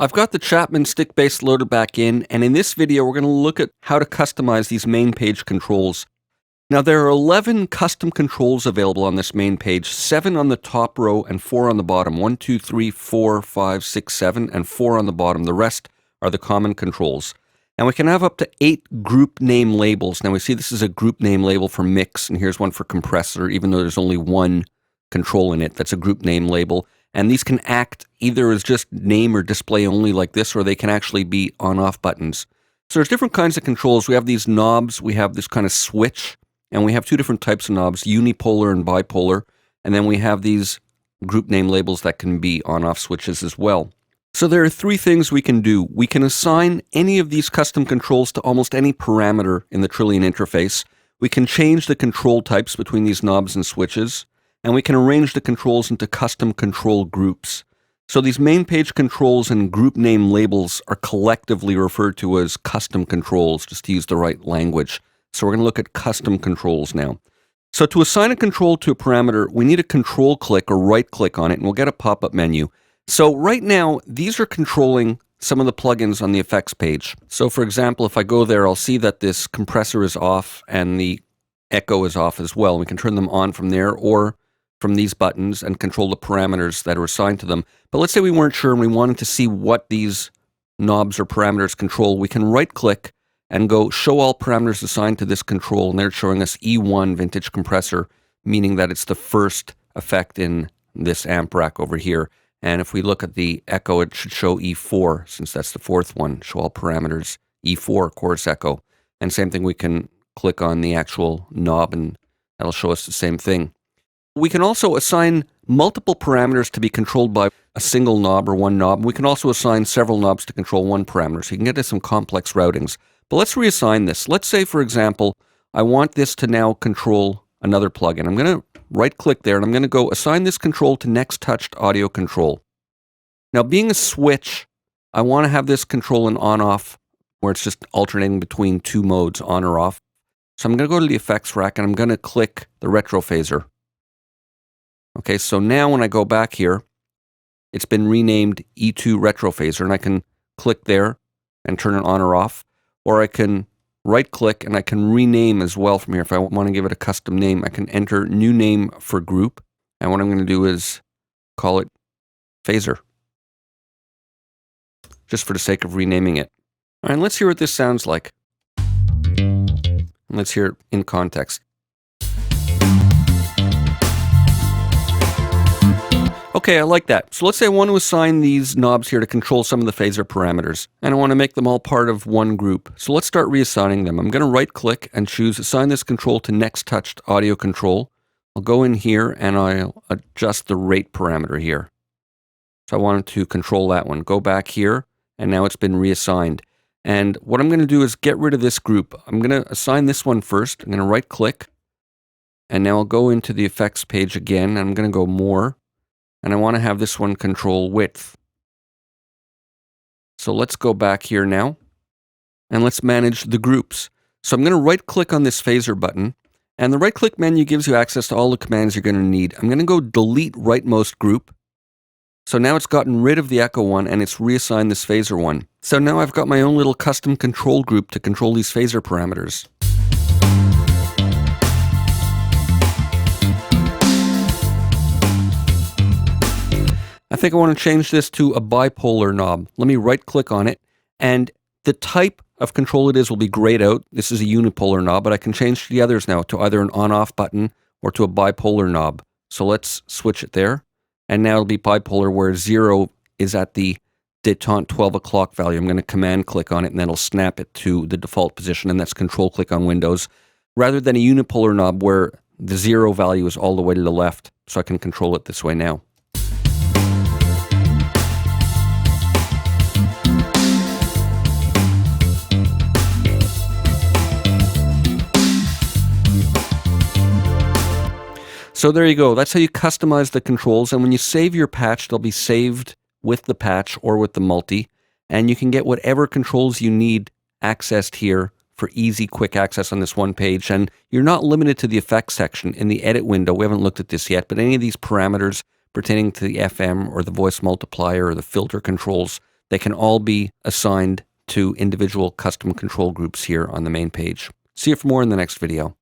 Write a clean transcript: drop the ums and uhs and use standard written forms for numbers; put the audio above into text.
I've got the Chapman stick base loaded back in, and in this video we're going to look at how to customize these main page controls. Now there are 11 custom controls available on this main page, 7 on the top row and 4 on the bottom. 1, 2, 3, 4, 5, 6, 7, and 4 on the bottom. The rest are the common controls. And we can have up to 8 group name labels. Now we see this is a group name label for mix, and here's one for compressor, even though there's only one control in it. That's a group name label. And these can act either as just name or display only like this, or they can actually be on-off buttons. So there's different kinds of controls. We have these knobs, we have this kind of switch, and we have 2 different types of knobs, unipolar and bipolar. And then we have these group name labels that can be on-off switches as well. So there are 3 things we can do. We can assign any of these custom controls to almost any parameter in the Trillian interface. We can change the control types between these knobs and switches. And we can arrange the controls into custom control groups. So these main page controls and group name labels are collectively referred to as custom controls, just to use the right language. So we're going to look at custom controls now. So to assign a control to a parameter, we need a control click or right click on it, and we'll get a pop-up menu. So right now, these are controlling some of the plugins on the effects page. So for example, if I go there, I'll see that this compressor is off and the echo is off as well. We can turn them on from there or from these buttons and control the parameters that are assigned to them. But let's say we weren't sure and we wanted to see what these knobs or parameters control. We can right click and go show all parameters assigned to this control, and they're showing us E1 vintage compressor, meaning that it's the first effect in this amp rack over here. And if we look at the echo, it should show E4, since that's the 4th one. Show all parameters, E4 chorus echo. And same thing, we can click on the actual knob and that'll show us the same thing. We can also assign multiple parameters to be controlled by a single knob or one knob. We can also assign several knobs to control one parameter, so you can get to some complex routings. But let's reassign this. Let's say, for example, I want this to now control another plugin. I'm going to right-click there, and I'm going to go assign this control to Next Touched Audio Control. Now, being a switch, I want to have this control in on-off, where it's just alternating between 2 modes, on or off. So I'm going to go to the effects rack, and I'm going to click the retro phaser. Okay, so now when I go back here, it's been renamed E2 Retro Phaser, and I can click there and turn it on or off, or I can right-click and I can rename as well from here. If I want to give it a custom name, I can enter new name for group, and what I'm going to do is call it Phaser, just for the sake of renaming it. All right, let's hear what this sounds like. Let's hear it in context. Okay, I like that. So let's say I want to assign these knobs here to control some of the phaser parameters, and I want to make them all part of one group. So let's start reassigning them. I'm going to right-click and choose Assign this control to Next Touched Audio Control. I'll go in here and I'll adjust the rate parameter here. So I wanted to control that one. Go back here, and now it's been reassigned. And what I'm going to do is get rid of this group. I'm going to assign this one first. I'm going to right-click, and now I'll go into the effects page again, and I'm going to go More. And I want to have this one control width. So let's go back here now, and let's manage the groups. So I'm going to right-click on this phaser button, and the right-click menu gives you access to all the commands you're going to need. I'm going to go delete rightmost group. So now it's gotten rid of the echo one, and it's reassigned this phaser one. So now I've got my own little custom control group to control these phaser parameters. I think I want to change this to a bipolar knob. Let me right-click on it, and the type of control it is will be grayed out. This is a unipolar knob, but I can change the others now to either an on-off button or to a bipolar knob. So let's switch it there, and now it'll be bipolar, where 0 is at the detente 12 o'clock value. I'm going to command-click on it, and then it'll snap it to the default position, and that's control-click on Windows, rather than a unipolar knob where the 0 value is all the way to the left, so I can control it this way now. So there you go. That's how you customize the controls. And when you save your patch, they'll be saved with the patch or with the multi. And you can get whatever controls you need accessed here for easy, quick access on this one page. And you're not limited to the effects section. In the edit window, we haven't looked at this yet, but any of these parameters pertaining to the FM or the voice multiplier or the filter controls, They can all be assigned to individual custom control groups here on the main page. See you for more in the next video.